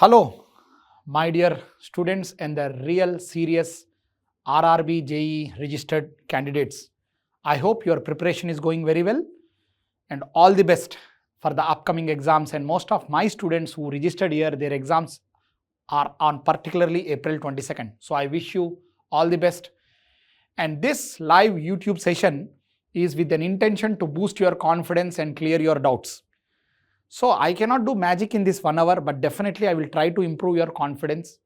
Hello, my dear students and the real serious RRB JE registered candidates. I hope your preparation is going very well and all the best for the upcoming exams. And most of my students who registered here, their exams are on particularly April 22nd. So I wish you all the best. And this live YouTube session is with an intention to boost your confidence and clear your doubts. So I cannot do magic in this 1 hour, but definitely I will try to improve your confidence.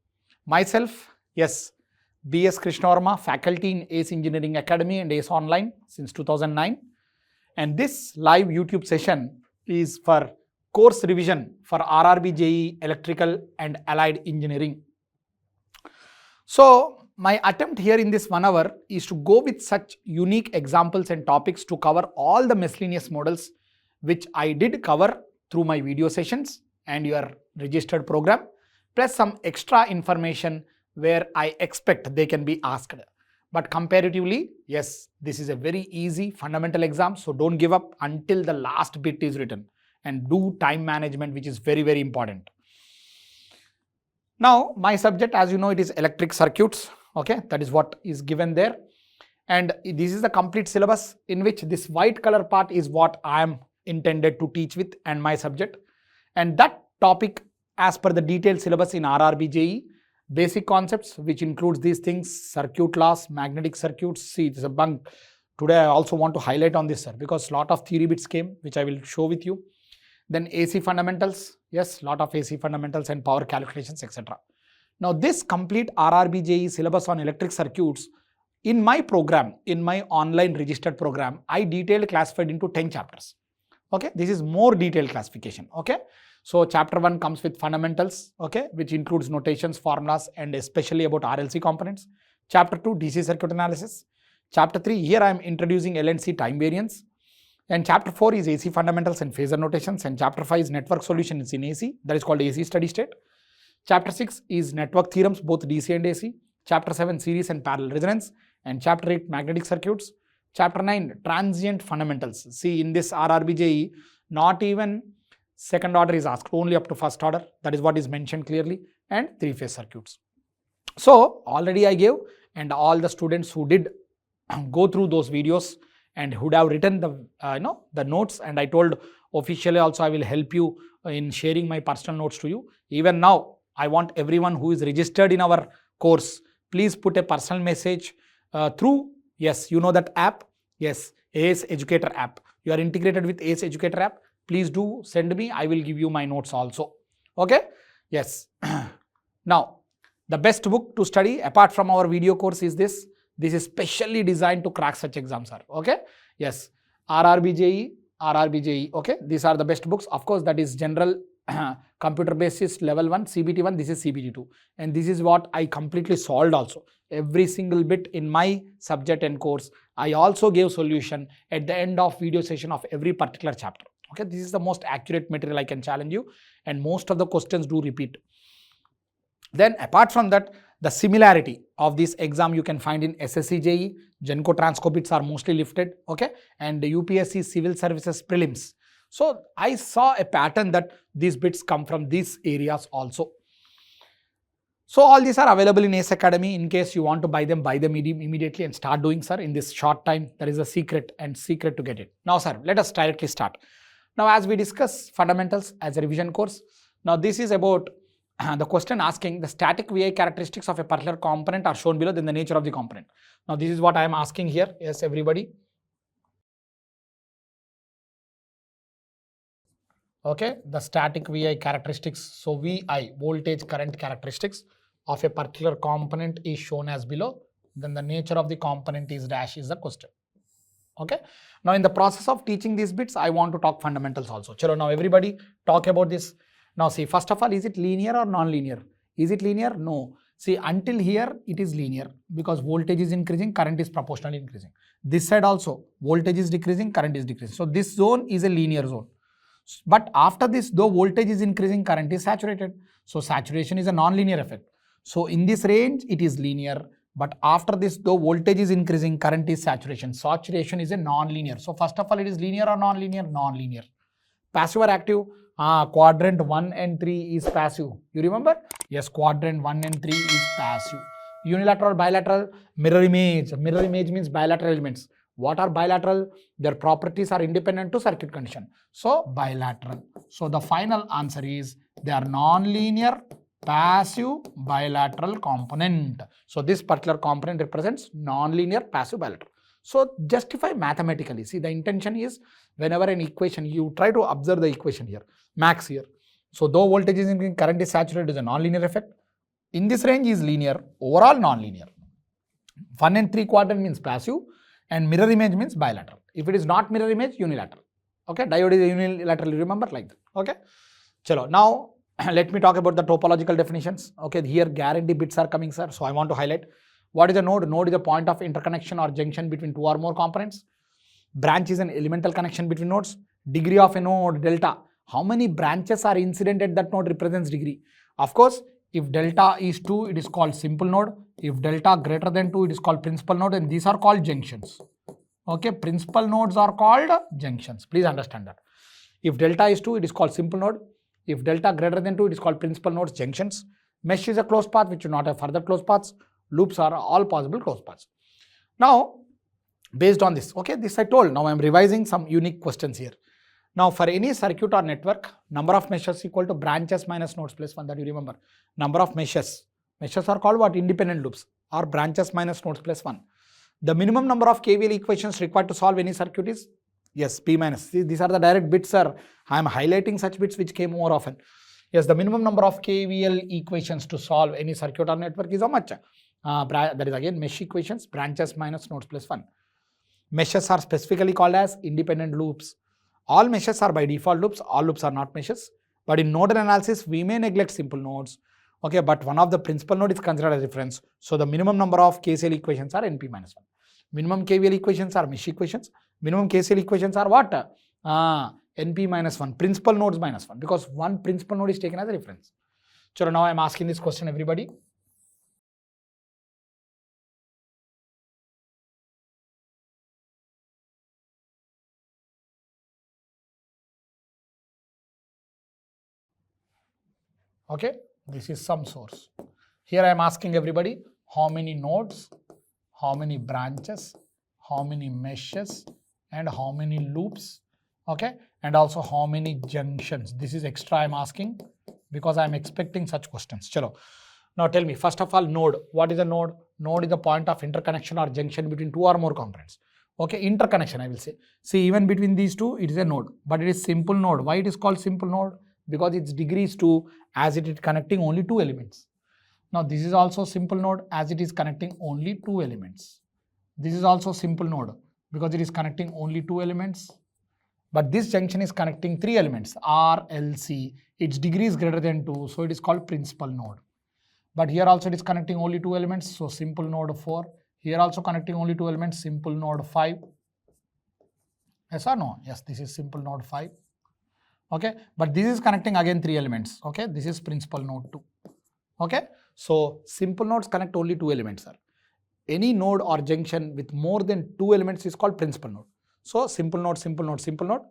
Myself, yes, B.S. Krishnavarma, faculty in ACE Engineering Academy and ACE Online since 2009. And this live YouTube session is for course revision for RRB JE Electrical and Allied Engineering. So my attempt here in this 1 hour is to go with such unique examples and topics to cover all the miscellaneous models which I did cover through my video sessions and your registered program, plus some extra information where I expect they can be asked. But comparatively, yes, this is a very easy fundamental exam, so don't give up until the last bit is written and do time management, which is very, very important. Now, my subject, as you know, it is electric circuits, okay, that is what is given there. And this is the complete syllabus in which this white color part is what I am intended to teach with and my subject, and that topic as per the detailed syllabus in RRB JE, basic concepts which includes these things, circuit laws, magnetic circuits. See, it is a bunk. Today I also want to highlight on this, sir, because lot of theory bits came which I will show with you. Then AC fundamentals, yes, lot of AC fundamentals and power calculations, etc. Now this complete RRB JE syllabus on electric circuits in my program, in my online registered program, I detailed classified into 10 chapters. Okay, this is more detailed classification. Okay, so chapter 1 comes with fundamentals, okay, which includes notations, formulas, and especially about RLC components. Chapter 2, DC circuit analysis. Chapter 3, here I am introducing L and C time variance. And chapter 4 is AC fundamentals and phasor notations. And chapter 5 is network solutions in AC, that is called AC steady state. Chapter 6 is network theorems, both DC and AC. Chapter 7, series and parallel resonance. And chapter 8, magnetic circuits. Chapter 9, transient fundamentals. See, in this RRB JE, not even second order is asked, only up to first order. That is what is mentioned clearly. And three-phase circuits. So, already I gave, and all the students who did go through those videos and who would have written the the notes, and I told officially also I will help you in sharing my personal notes to you. Even now, I want everyone who is registered in our course, please put a personal message through, yes, you know that app, yes, ACE Educator app. You are integrated with ACE Educator app. Please do send me. I will give you my notes also. Okay? Yes. Now, the best book to study apart from our video course is this. This is specially designed to crack such exams, sir. Okay? Yes. RRB JE. Okay? These are the best books. Of course, that is general computer basis level 1, CBT-I. This is CBT-II. And this is what I completely solved also. Every single bit in my subject and course. I also gave solution at the end of video session of every particular chapter. Okay? This is the most accurate material I can challenge you. And most of the questions do repeat. Then apart from that, the similarity of this exam you can find in SSC JE, Genco Transco bits are mostly lifted, okay, and the UPSC Civil Services Prelims. So I saw a pattern that these bits come from these areas also. So all these are available in ACE Academy. In case you want to buy them immediately and start doing, sir, in this short time. That is a secret to get it. Now, sir, let us directly start. Now, as we discuss fundamentals as a revision course, now this is about the question asking the static VI characteristics of a particular component are shown below, then the nature of the component. Now, this is what I am asking here. Yes, everybody. Okay, the static VI characteristics. So, VI, voltage current characteristics of a particular component is shown as below. Then the nature of the component is dash is the question. Okay. Now, in the process of teaching these bits, I want to talk fundamentals also. Chalo, now everybody talk about this. Now see, first of all, is it linear or non-linear? Is it linear? No. See, until here, it is linear because voltage is increasing, current is proportionally increasing. This side also, voltage is decreasing, current is decreasing. So this zone is a linear zone. But after this, though voltage is increasing, current is saturated. So saturation is a non-linear effect. So in this range, it is linear. But after this, though voltage is increasing, current is saturation. Saturation is a non-linear. So first of all, it is linear or non-linear? Non-linear. Passive or active? Quadrant 1 and 3 is passive. You remember? Yes, quadrant 1 and 3 is passive. Unilateral, bilateral, mirror image. Mirror image means bilateral elements. What are bilateral? Their properties are independent to circuit condition. So bilateral. So the final answer is they are non-linear, passive, bilateral component. So this particular component represents non-linear, passive, bilateral. So justify mathematically. See, the intention is whenever an equation, you try to observe the equation here, max here. So though voltage is increasing, current is saturated, is a non-linear effect. In this range is linear, overall non-linear. 1 and 3 quadrant means passive and mirror image means bilateral. If it is not mirror image, unilateral. Okay, diode is unilateral, you remember, like that. Okay, chalo. Now let me talk about the topological definitions. Okay, here guarantee bits are coming, sir. So I want to highlight. What is a node? Node is a point of interconnection or junction between two or more components. Branch is an elemental connection between nodes. Degree of a node, delta. How many branches are incident at that node represents degree. Of course, if delta is 2, it is called simple node. If delta greater than 2, it is called principal node, and these are called junctions. Okay, principal nodes are called junctions. Please understand that. If delta is 2, it is called simple node. If delta greater than 2, it is called principal nodes, junctions. Mesh is a closed path which do not have further closed paths. Loops are all possible closed paths. Now, based on this, okay, this I told. Now I am revising some unique questions here. Now, for any circuit or network, number of meshes equal to branches minus nodes plus 1, that you remember. Number of meshes. Meshes are called what? Independent loops, or branches minus nodes plus 1. The minimum number of KVL equations required to solve any circuit is, yes, P minus. See, these are the direct bits, sir. I am highlighting such bits which came more often. Yes, the minimum number of KVL equations to solve any circuit or network is how much? That is again mesh equations, branches minus nodes plus 1. Meshes are specifically called as independent loops. All meshes are by default loops, all loops are not meshes. But in nodal analysis, we may neglect simple nodes. Okay, but one of the principal node is considered as reference. So the minimum number of KCL equations are NP minus 1. Minimum KVL equations are mesh equations. Minimum KCL equations are what? NP minus 1. Principal nodes minus 1, because one principal node is taken as a reference. So now I am asking this question, everybody. Okay, this is some source. Here I am asking everybody how many nodes, how many branches, how many meshes, and how many loops. Okay, and also how many junctions. This is extra I am asking because I am expecting such questions. Chalo. Now tell me, first of all, node. What is a node? Node is a point of interconnection or junction between two or more components. Okay, interconnection I will say. See, even between these two, it is a node, but it is simple node. Why it is called simple node? Because its degree is 2, as it is connecting only 2 elements. Now this is also simple node as it is connecting only 2 elements. This is also simple node because it is connecting only 2 elements. But this junction is connecting 3 elements, R, L, C. Its degree is greater than 2, so it is called principal node. But here also it is connecting only 2 elements, so simple node 4. Here also connecting only 2 elements, simple node 5. Yes or no? Yes, this is simple node 5. Okay, but this is connecting again 3 elements. Okay, this is principal node 2. Okay, so simple nodes connect only 2 elements, sir. Any node or junction with more than 2 elements is called principal node. So simple node, simple node, simple node,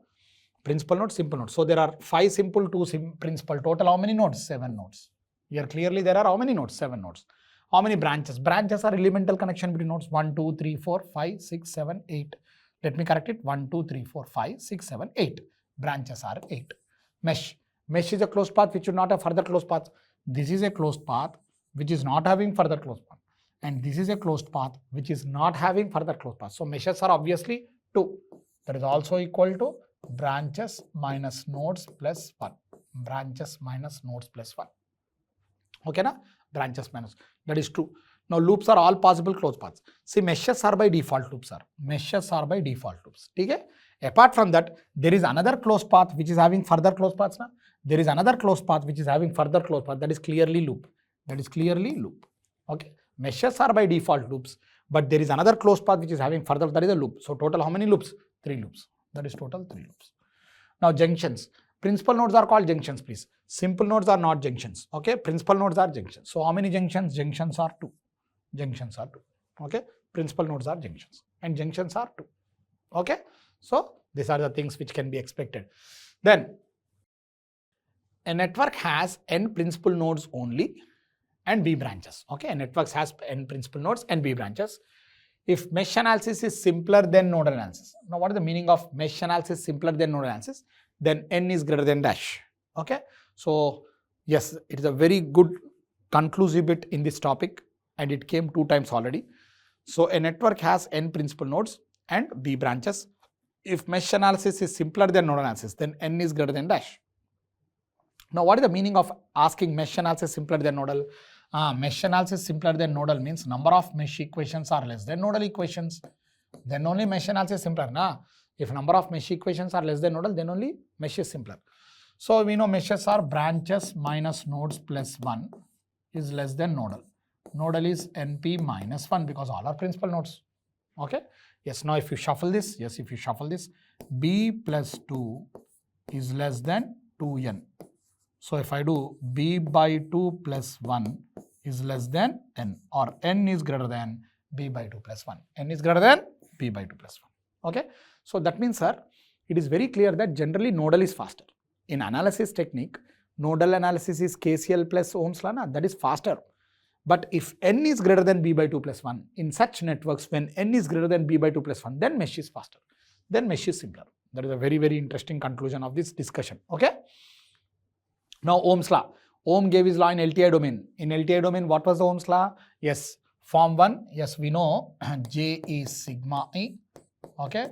principal node, simple node. So there are 5 simple, 2 principal. Total how many nodes? 7 nodes. Here clearly there are how many nodes? 7 nodes. How many branches? Branches are elemental connection between nodes 1, 2, 3, 4, 5, 6, 7, 8. Let me correct it. 1, 2, 3, 4, 5, 6, 7, 8. Branches are 8. Mesh. Mesh is a closed path which should not have further closed paths. This is a closed path which is not having further closed path. And this is a closed path which is not having further closed path. So meshes are obviously 2. That is also equal to branches minus nodes plus 1. Branches minus nodes plus 1. Okay, na? Branches minus. That is true. Now loops are all possible closed paths. See, meshes are by default loops, sir. Meshes are by default loops. Okay? Apart from that, there is another closed path which is having further closed paths. Na? There is another closed path which is having further closed path. That is clearly loop. That is clearly loop. Okay? Meshes are by default loops, but there is another closed path which is having further. That is a loop. So total how many loops? 3 loops. That is total 3 loops. Now junctions. Principal nodes are called junctions, please. Simple nodes are not junctions. Okay? Principal nodes are junctions. So how many junctions? Junctions are 2. Junctions are 2. Okay? Principal nodes are junctions. And junctions are 2. Okay? So these are the things which can be expected. Then a network has n principal nodes only and B branches. Okay, a network has n principal nodes and B branches. If mesh analysis is simpler than nodal analysis. Now, what is the meaning of mesh analysis simpler than nodal analysis? Then n is greater than dash. Okay, so yes, it is a very good conclusive bit in this topic, and it came 2 times already. So a network has n principal nodes and B branches. If mesh analysis is simpler than nodal analysis, then n is greater than dash. Now, what is the meaning of asking mesh analysis simpler than nodal? Mesh analysis simpler than nodal means number of mesh equations are less than nodal equations. Then only mesh analysis is simpler. If number of mesh equations are less than nodal, then only mesh is simpler. So we know meshes are branches minus nodes plus 1 is less than nodal. Nodal is NP minus 1 because all are principal nodes. Okay. Yes. Now if you shuffle this, B plus 2 is less than 2n. So if I do B by 2 plus 1 is less than n, or n is greater than B by 2 plus 1. N is greater than B by 2 plus 1. Okay. So that means, sir, it is very clear that generally nodal is faster. In analysis technique, nodal analysis is KCL plus Ohm's law, that is faster. But if n is greater than B by 2 plus 1, in such networks, when n is greater than B by 2 plus 1, then mesh is faster. Then mesh is simpler. That is a very, very interesting conclusion of this discussion. Okay. Now, Ohm's law. Ohm gave his law in LTI domain. In LTI domain, what was the Ohm's law? Yes, form 1. Yes, we know J is sigma E. Okay.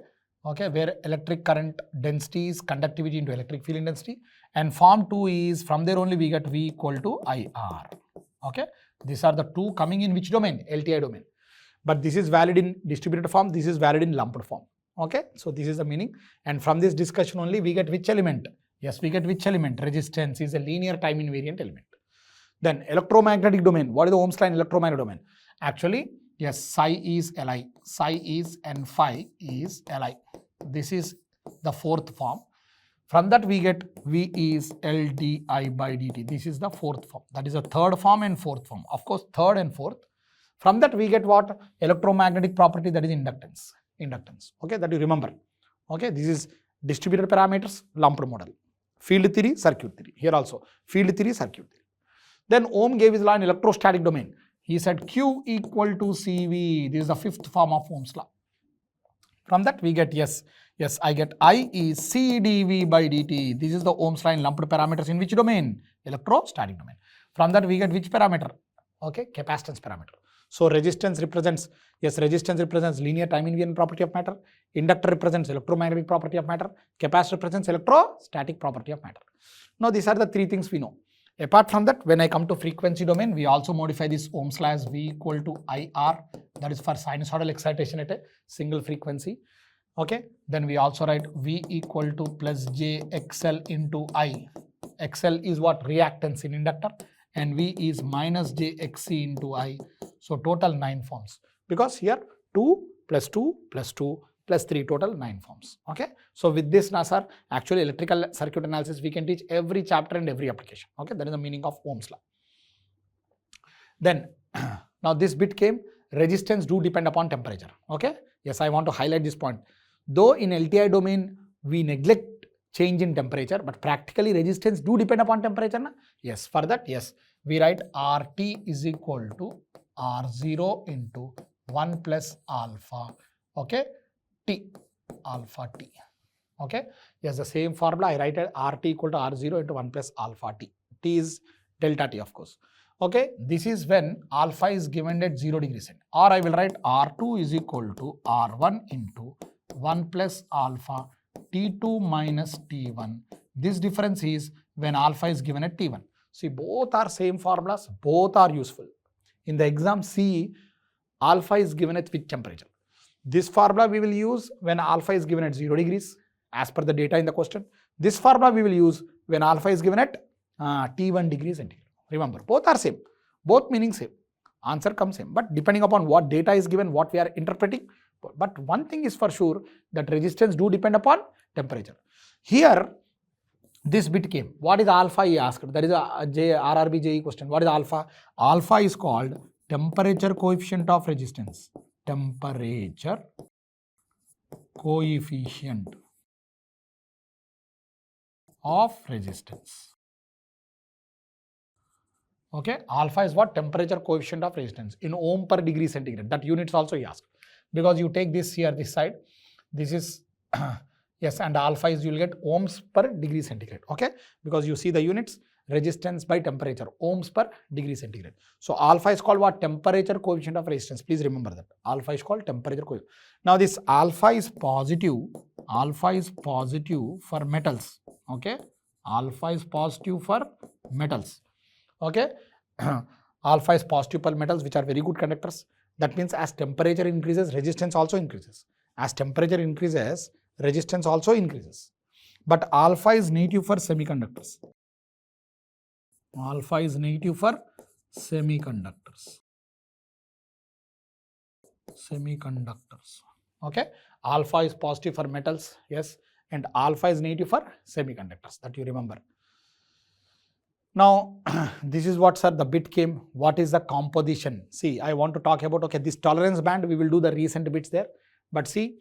Okay, where electric current density is conductivity into electric field intensity. And form 2 is, from there only we get V equal to IR. Okay. These are the two coming in which domain? LTI domain. But this is valid in distributed form. This is valid in lumped form. Okay. So this is the meaning. And from this discussion only we get which element? Yes, we get which element? Resistance is a linear time invariant element. Then electromagnetic domain. What is the Ohm's law in electromagnetic domain? Actually, yes, psi is Li. Psi is and phi is Li. This is the fourth form. From that we get V is L di by dt. This is the fourth form. That is the third form and fourth form. Of course, third and fourth. From that we get what? Electromagnetic property, that is inductance. Inductance. Okay, that you remember. Okay, this is distributed parameters, lumped model. Field theory, circuit theory. Here also, field theory, circuit theory. Then Ohm gave his law in electrostatic domain. He said Q equal to CV. This is the fifth form of Ohm's law. From that we get, yes, I get I is C dV by dt. This is the Ohm's law in lumped parameters in which domain? Electrostatic domain. From that we get which parameter? Okay, capacitance parameter. So resistance represents, yes, resistance represents linear time invariant property of matter. Inductor represents electromagnetic property of matter. Capacitor represents electrostatic property of matter. Now these are the three things we know. Apart from that, when I come to frequency domain, we also modify this Ohm's law as V equal to IR. That is for sinusoidal excitation at a single frequency. Okay. Then we also write V equal to plus J XL into I. XL is what? Reactance in inductor. And V is minus J XC into I. So total 9 forms. Because here 2 plus 2 plus 2 plus 3, total 9 forms. Okay. So with this, sir, actually electrical circuit analysis we can teach every chapter and every application. Okay. That is the meaning of Ohm's law. Then now this bit came, resistance do depend upon temperature. Okay. Yes, I want to highlight this point. Though in LTI domain we neglect change in temperature, but practically resistance do depend upon temperature. Yes, for that, yes, we write RT is equal to R0 into 1 plus alpha. Okay. T, alpha T. Okay. Yes, the same formula I write RT equal to R0 into 1 plus alpha T. T is delta T, of course. Okay. This is when alpha is given at 0 degrees cent. Or I will write R2 is equal to R1 into 1 plus alpha T2 minus T1. This difference is when alpha is given at T1. See, both are same formulas, both are useful. In the exam C, alpha is given at which temperature? This formula we will use when alpha is given at 0 degrees as per the data in the question. This formula we will use when alpha is given at T1 degrees centigrade. Remember, both are same, both meaning same. Answer comes same, but depending upon what data is given, what we are interpreting. But one thing is for sure, that resistance do depend upon temperature. Here, this bit came. What is alpha? He asked. That is a RRB JE question. What is alpha? Alpha is called temperature coefficient of resistance. Temperature coefficient of resistance. Okay, alpha is what? Temperature coefficient of resistance in ohm per degree centigrade. That units also he asked, because you take this here, this side, this is yes, and alpha is, you will get ohms per degree centigrade. Okay, because you see the units, resistance by temperature, ohms per degree centigrade. So alpha is called what? Temperature coefficient of resistance. Please remember that alpha is called temperature coefficient. Now this alpha is positive for metals. Okay, alpha is positive for metals. Okay, alpha is positive for metals which are very good conductors. That means as temperature increases, resistance also increases. As temperature increases, resistance also increases. But alpha is negative for semiconductors. Alpha is negative for semiconductors. Okay, alpha is positive for metals, yes, and alpha is negative for semiconductors. That you remember. Now, this is what, sir, the bit came. What is the composition? See, I want to talk about, okay, this tolerance band, we will do the recent bits there. But see,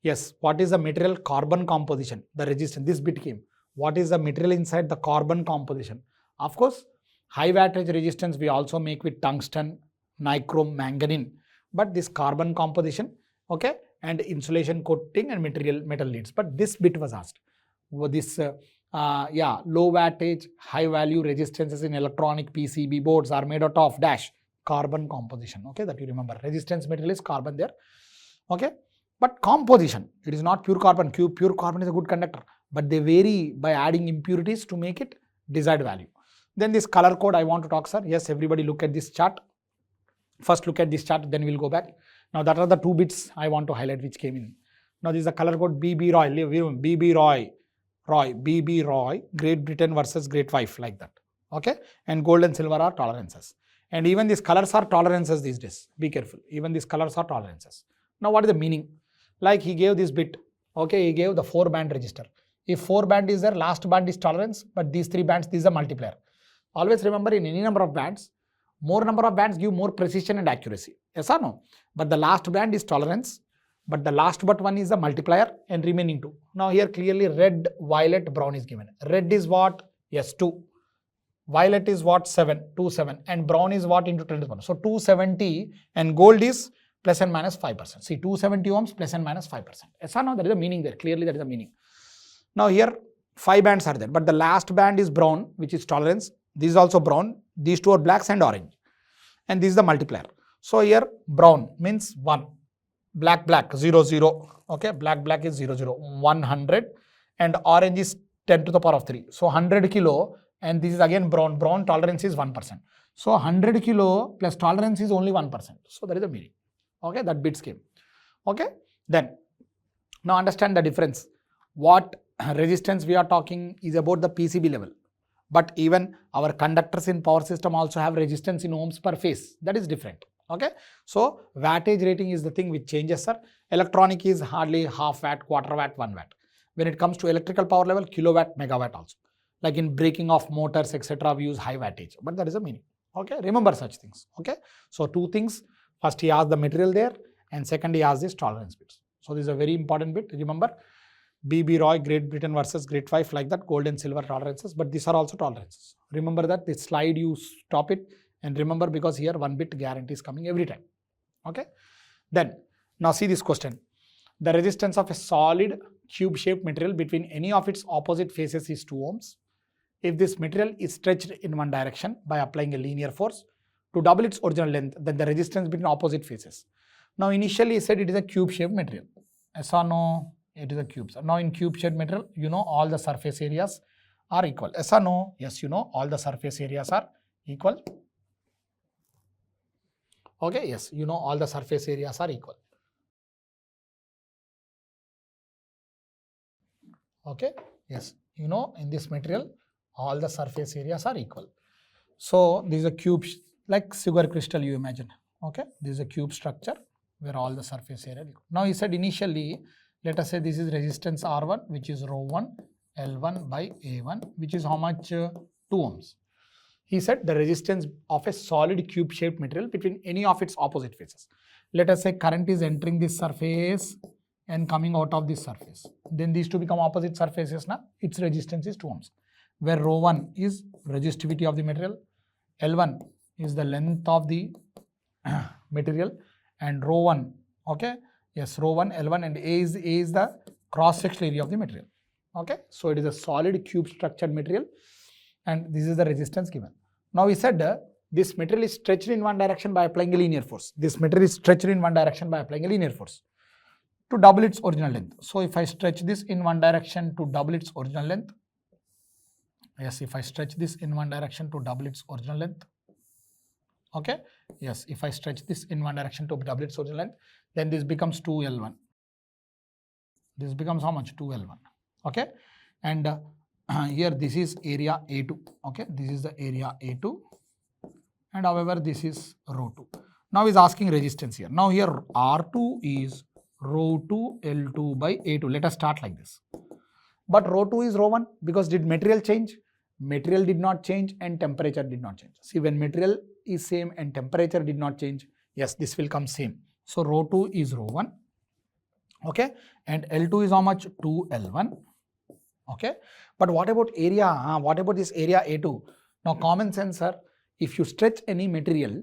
yes, what is the material? Carbon composition, the resistance, this bit came. What is the material inside? The carbon composition. Of course, high wattage resistance we also make with tungsten, nichrome, manganese. But this carbon composition, okay, and insulation coating and metal leads. But this bit was asked. This low wattage, high value resistances in electronic PCB boards are made out of dash carbon composition. Okay, that you remember. Resistance material is carbon there. Okay, but composition, it is not pure carbon. Pure carbon is a good conductor, but they vary by adding impurities to make it desired value. Then this color code I want to talk, sir. Yes, everybody look at this chart. First look at this chart, then we'll go back. Now that are the two bits I want to highlight which came in. Now this is the color code BB Roy, Great Britain versus Great Wife, like that. Okay, and gold and silver are tolerances. And even these colors are tolerances these days. Be careful. Even these colors are tolerances. Now what is the meaning? Like he gave this bit. Okay, he gave the 4-band resistor. If 4 band is there, last band is tolerance, but these 3 bands, this is a multiplier. Always remember, in any number of bands, more number of bands give more precision and accuracy. Yes or no? But the last band is tolerance, but the last but one is the multiplier and remaining 2. Now here clearly red, violet, brown is given. Red is what? Yes, 2. Violet is what? 7, 2, 7. And brown is what? Into 10 to the power. So 270, and gold is plus and minus 5%. See, 270 ohms plus and minus 5%. Yes or no? There is a meaning there. Clearly that is a meaning. Now here 5 bands are there, but the last band is brown, which is tolerance. This is also brown. These 2 are blacks and orange. And this is the multiplier. So here brown means 1. Black, 0, 0. Okay, black is 0, 0. 100. And orange is 10 to the power of 3. So 100 kilo, and this is again brown. Brown tolerance is 1%. So 100 kilo plus tolerance is only 1%. So that is the meaning. Okay, that bits came. Okay, then now understand the difference. What resistance we are talking is about the PCB level. But even our conductors in power system also have resistance in ohms per phase. That is different. Okay, so wattage rating is the thing which changes, sir. Electronic is hardly half watt, quarter watt, 1 watt. When it comes to electrical power level, kilowatt, megawatt also. Like in braking of motors, etc., we use high wattage. But that is a meaning. Okay, remember such things. Okay, so 2 things. First he asked the material there, and second he asked this tolerance bits. So this is a very important bit. Remember, BB Roy, Great Britain versus Great Wife, like that, gold and silver tolerances, but these are also tolerances. Remember that this slide, you stop it and remember, because here 1 bit guarantee is coming every time. Okay, then now see this question. The resistance of a solid cube shaped material between any of its opposite faces is 2 ohms. If this material is stretched in one direction by applying a linear force to double its original length, then the resistance between opposite faces. Now initially he said it is a cube shaped material. Yes or no? It is a cube. So now in cube shaped material, you know all the surface areas are equal. Yes or no? Yes, you know all the surface areas are equal. Okay, yes, you know all the surface areas are equal. Okay, yes, you know in this material all the surface areas are equal. So this is a cube, like sugar crystal you imagine. Okay, this is a cube structure where all the surface area is equal. Now he said initially, let us say this is resistance R1, which is rho 1 L1 by A1, which is how much? 2 ohms. He said the resistance of a solid cube shaped material between any of its opposite faces. Let us say current is entering this surface and coming out of this surface. Then these two become opposite surfaces now. Its resistance is 2 ohms, where rho 1 is resistivity of the material, L1 is the length of the material, and rho 1, okay, yes, rho 1, L1, and A is the cross-sectional area of the material. Okay, so it is a solid cube structured material, and this is the resistance given. Now we said this material is stretched in one direction by applying a linear force. This material is stretched in one direction by applying a linear force to double its original length. So if I stretch this in one direction to double its original length, yes, if I stretch this in one direction to double its original length, okay, yes, if I stretch this in one direction to double its original length, then this becomes 2L1. This becomes how much? 2L1. Okay, and here this is area A2. Okay, this is the area A2, and however this is rho 2. Now is asking resistance here. Now here R2 is rho 2 L2 by A2. Let us start like this. But rho 2 is rho 1 because did material change? Material did not change and temperature did not change. See, when material is same and temperature did not change, yes, this will come same. So rho 2 is rho 1. Okay, and L2 is how much? 2L1. Okay, but what about area? What about this area A2? Now common sense, sir, if you stretch any material,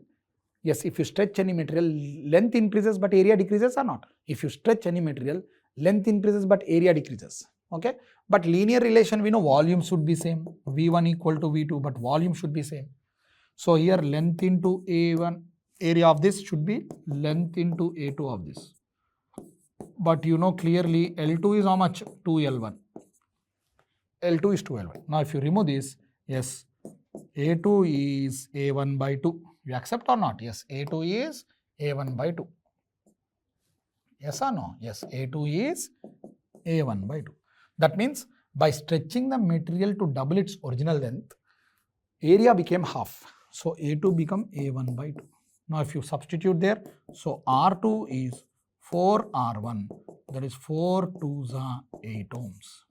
yes, if you stretch any material, length increases but area decreases or not? If you stretch any material, length increases but area decreases. Okay, but linear relation, we know volume should be same, V1 equal to V2, but volume should be same. So here length into A1, area of this should be length into A2 of this. But you know clearly L2 is how much? 2L1. L2 is 2L1. Now if you remove this, yes, A2 is A1 by 2. You accept or not? Yes, A2 is A1 by 2. Yes or no? Yes, A2 is A1 by 2. That means by stretching the material to double its original length, area became half. So A2 become A1 by 2. Now if you substitute there, so R2 is 4R1, that is 4 2s are 8 ohms.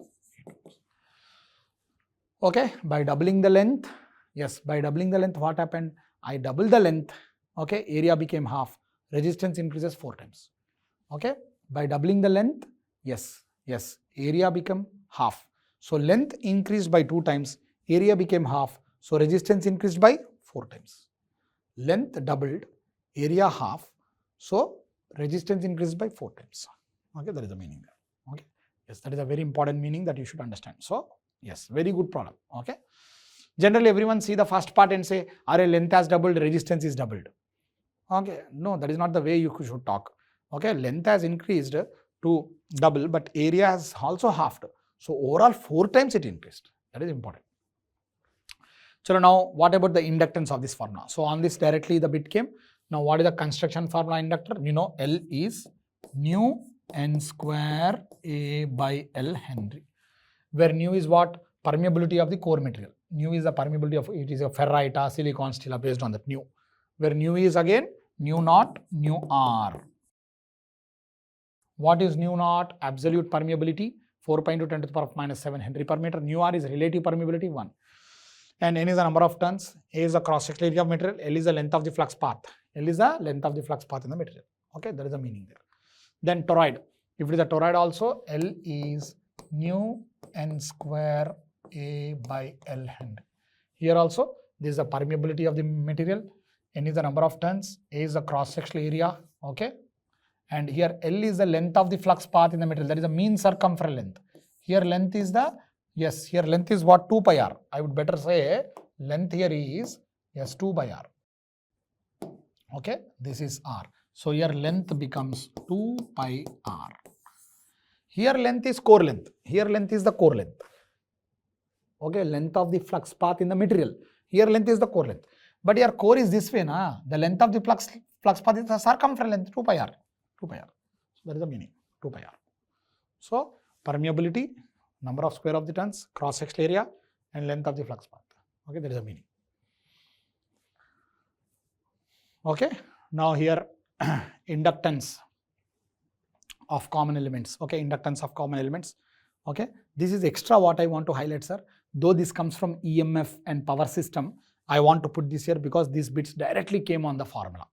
Okay, by doubling the length, yes, by doubling the length, what happened? I double the length, okay, area became half, resistance increases 4 times. Okay, by doubling the length, yes, area become half. So length increased by 2 times, area became half, so resistance increased by 4 times. Length doubled, area half, so resistance increased by 4 times. Okay, that is the meaning there. Okay, yes, that is a very important meaning that you should understand. So yes, very good problem. Okay, generally everyone see the first part and say, "Arey, length has doubled, resistance is doubled." Okay, no, that is not the way you should talk. Okay, length has increased to double, but area has also halved. So overall 4 times it increased. That is important. So now what about the inductance of this formula? So on this directly the bit came. Now what is the construction formula inductor? You know L is nu n square A by L Henry, where nu is what? Permeability of the core material. Nu is the permeability of, it is a ferrite, silicon, steel based on that nu, where nu is again nu naught, nu r. What is nu naught? Absolute permeability, 4.2 10 to the power of minus 7 Henry per meter. Nu r is relative permeability, 1. And n is the number of turns, A is the cross-sectional area of material, L is the length of the flux path. L is the length of the flux path in the material. Okay, that is the meaning there. Then toroid. If it is a toroid also, L is nu n square A by L Henry. Here also, this is the permeability of the material, n is the number of turns, A is the cross-sectional area, okay. And here L is the length of the flux path in the material, that is the mean circumference length. Here length is the, yes, here length is what? 2 pi r. I would better say length here is, yes, 2 by r. Okay, this is r. So here length becomes 2 pi r. Here length is core length. Here length is the core length. Okay, length of the flux path in the material. Here length is the core length. But your core is this way, na? The length of the flux path is the circumference length, 2 pi r. 2 pi r. So that is the meaning, 2 pi r. So permeability, number of square of the turns, cross-sectional area, and length of the flux path. Okay, that is the meaning. Okay, now here inductance of common elements. Okay, inductance of common elements. Okay, this is extra what I want to highlight, sir. Though this comes from EMF and power system, I want to put this here because these bits directly came on the formula.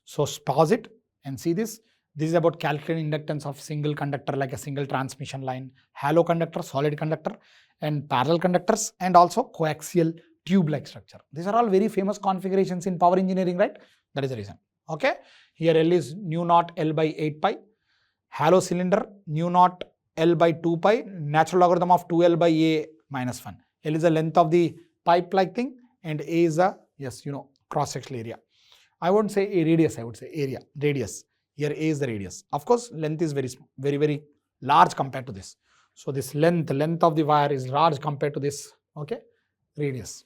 So pause it and see this. This is about calculating inductance of single conductor like a single transmission line, halo conductor, solid conductor, and parallel conductors, and also coaxial tube-like structure. These are all very famous configurations in power engineering, right? That is the reason. Okay. Here L is nu naught L by 8 pi. Halo cylinder nu naught L by 2 pi. Natural logarithm of 2L by A minus 1. L is the length of the pipe-like thing, and A is the, yes, cross-sectional area. I won't say a radius, I would say area, radius. Here A is the radius. Of course, length is very small, very large compared to this. So this length of the wire is large compared to this, okay, radius.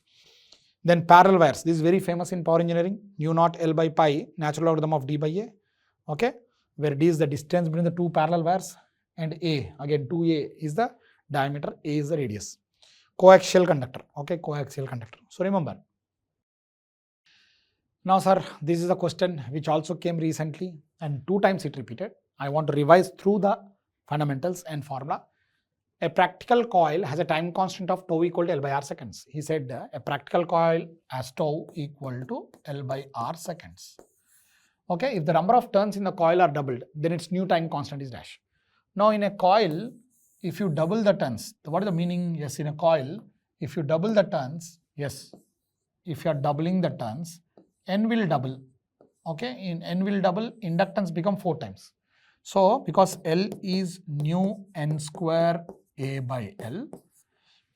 Then parallel wires. This is very famous in power engineering. Nu naught L by pi, natural logarithm of D by A, okay, where D is the distance between the two parallel wires, and A, again 2A is the diameter, A is the radius. Coaxial conductor, okay, coaxial conductor. So remember. Now sir, this is a question which also came recently and 2 times it repeated. I want to revise through the fundamentals and formula. A practical coil has a time constant of tau equal to L by R seconds. He said a practical coil has tau equal to L by R seconds. Okay, if the number of turns in the coil are doubled, then its new time constant is dash. Now in a coil, if you double the turns, what is the meaning? Yes, in a coil, if you double the turns, yes, if you are doubling the turns, N will double. Okay, in N will double, inductance become 4 times. So because L is nu N square A by L,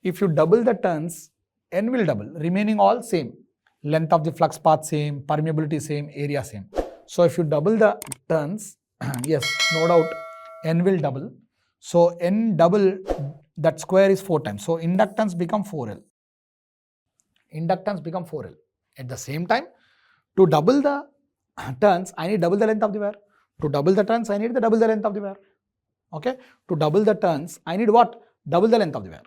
if you double the turns, N will double, remaining all same. Length of the flux path same, permeability same, area same. So if you double the turns, yes, no doubt, N will double. So N double, that square is 4 times. So inductance become 4L. Inductance become 4L. At the same time, to double the turns, I need double the length of the wire. To double the turns, I need double the length of the wire. Okay. To double the turns, I need what? Double the length of the wire.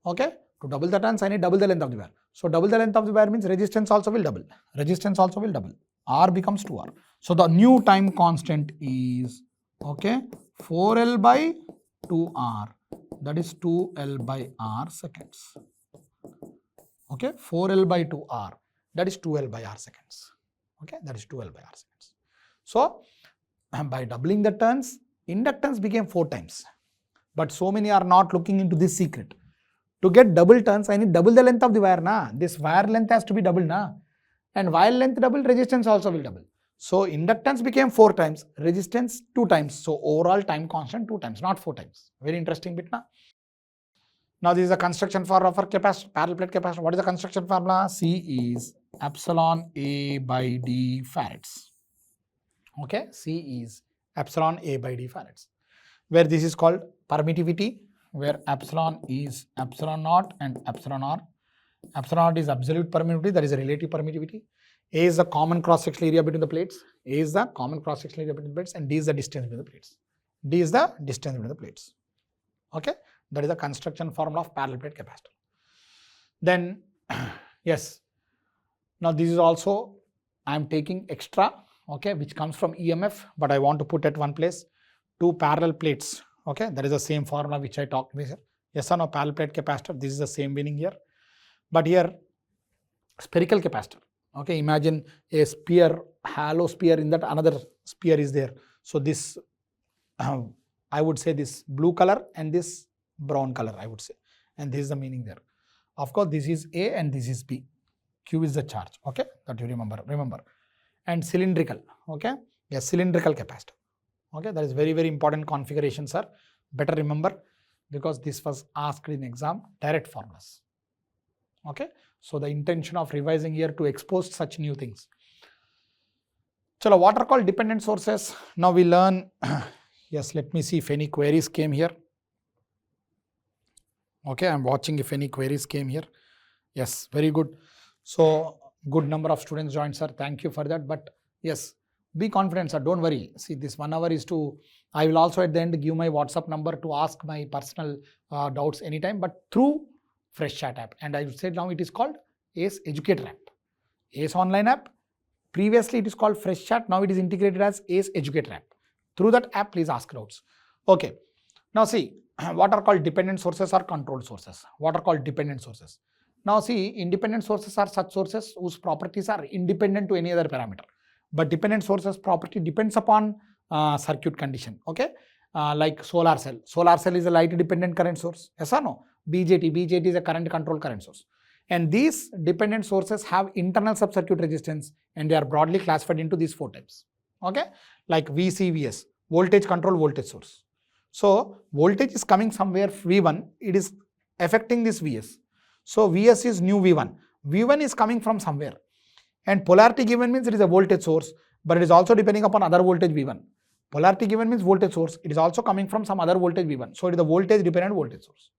Okay. To double the turns, I need double the length of the wire. So double the length of the wire means resistance also will double. Resistance also will double. R becomes 2R. So the new time constant is, okay, 4L by 2R. That is 2L by R seconds. Okay. 4L by 2R. That is 2L by R seconds. Okay. That is 2L by R seconds. So by doubling the turns, inductance became 4 times. But so many are not looking into this secret. To get double turns, I need double the length of the wire. Na? This wire length has to be doubled. Na? And wire length double, resistance also will double. So inductance became 4 times, resistance 2 times. So overall time constant 2 times, not 4 times. Very interesting bit. Na? Now this is the construction formula for capacitor, parallel plate capacitor. What is the construction formula? C is epsilon A by D farads. Okay, C is epsilon A by D farads. Where this is called permittivity, where epsilon is epsilon naught and epsilon R. Epsilon naught is absolute permittivity, that is a relative permittivity. A is the common cross-sectional area between the plates. A is the common cross-sectional area between the plates, and D is the distance between the plates. D is the distance between the plates. Okay, that is the construction formula of parallel plate capacitor. Then, yes, now this is also, I am taking extra, okay, which comes from EMF, but I want to put at one place 2 parallel plates. Okay, that is the same formula which I talked with here. Yes or no, parallel plate capacitor, this is the same meaning here. But here, spherical capacitor. Okay, imagine a sphere, hollow sphere, in that another sphere is there. So this, I would say this blue color and this brown color, I would say. And this is the meaning there. Of course, this is A and this is B. Q is the charge. Okay, that you remember. And cylindrical. Okay, yes, cylindrical capacitor. Okay, that is very, very important configuration, sir. Better remember, because this was asked in exam, direct formulas. Okay, so the intention of revising here to expose such new things. Chalo, what are called dependent sources? Now we learn, yes, let me see if any queries came here. Okay, I'm watching if any queries came here. Yes, very good. So good number of students joined, sir. Thank you for that. But yes, be confident, sir. Don't worry. See, this 1 hour is to, I will also at the end give my WhatsApp number to ask my personal doubts anytime, but through Fresh Chat app. And I would say now it is called ACE Educator app. ACE online app. Previously it is called Fresh Chat. Now it is integrated as ACE Educator app. Through that app, please ask doubts. Okay. Now see, what are called dependent sources or controlled sources? What are called dependent sources? Now see, independent sources are such sources whose properties are independent to any other parameter. But dependent sources property depends upon circuit condition. Okay, like solar cell. Solar cell is a light dependent current source. Yes or no? BJT is a current controlled current source. And these dependent sources have internal sub-circuit resistance, and they are broadly classified into these 4 types. Okay, like VCVS, voltage controlled voltage source. So voltage is coming somewhere V1, it is affecting this Vs. So Vs is new V1. V1 is coming from somewhere. And polarity given means it is a voltage source, but it is also depending upon other voltage V1. Polarity given means voltage source, it is also coming from some other voltage V1. So it is a voltage dependent voltage source.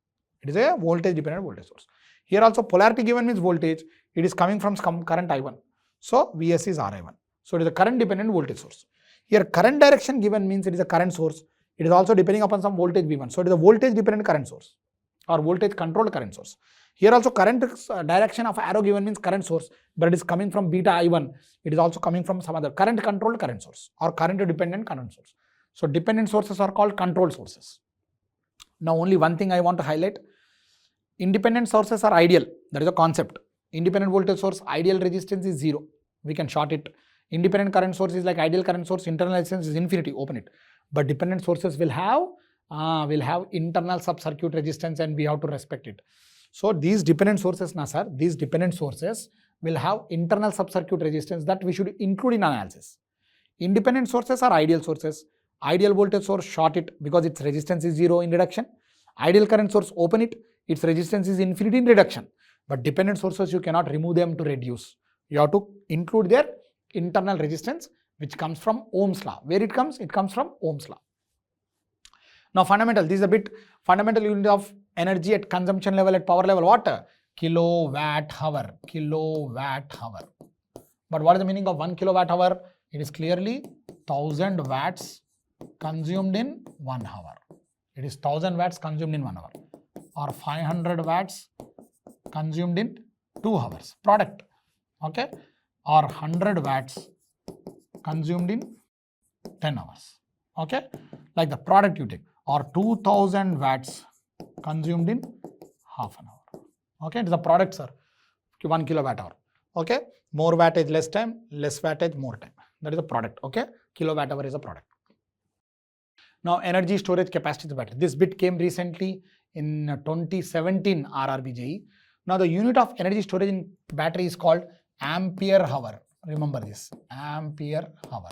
It is a voltage dependent voltage source. Here also polarity given means voltage, it is coming from some current I1. So Vs is RI1. So it is a current dependent voltage source. Here current direction given means it is a current source. It is also depending upon some voltage V1. So it is a voltage dependent current source or voltage controlled current source. Here also current direction of arrow given means current source, but it is coming from beta I1. It is also coming from some other current controlled current source or current dependent current source. So dependent sources are called controlled sources. Now only one thing I want to highlight. Independent sources are ideal. That is a concept. Independent voltage source, ideal resistance is 0. We can short it. Independent current source is like ideal current source, internal resistance is infinity, open it. But dependent sources will have internal sub-circuit resistance, and we have to respect it. So these dependent sources, these dependent sources will have internal sub-circuit resistance that we should include in analysis. Independent sources are ideal sources. Ideal voltage source, short it because its resistance is 0 in reduction. Ideal current source, open it, its resistance is infinity in reduction. But dependent sources, you cannot remove them to reduce. You have to include their internal resistance, which comes from Ohm's law. Where it comes? It comes from Ohm's law. Now fundamental, this is a bit fundamental unit of energy at consumption level, at power level. What? Kilowatt hour. Kilowatt hour. But what is the meaning of 1 kilowatt hour? It is clearly 1000 watts consumed in 1 hour. It is 1000 watts consumed in 1 hour, or 500 watts consumed in 2 hours. Product. Okay, or 100 watts consumed in 10 hours. Okay, like the product you take, or 2000 watts consumed in half an hour. Okay, it is a product, sir. 1 kilowatt hour. Okay, more wattage, less time, less wattage, more time. That is a product. Okay, kilowatt hour is a product. Now energy storage capacity battery. This bit came recently in 2017 RRB JE. Now the unit of energy storage in battery is called ampere hour. Remember this, ampere hour.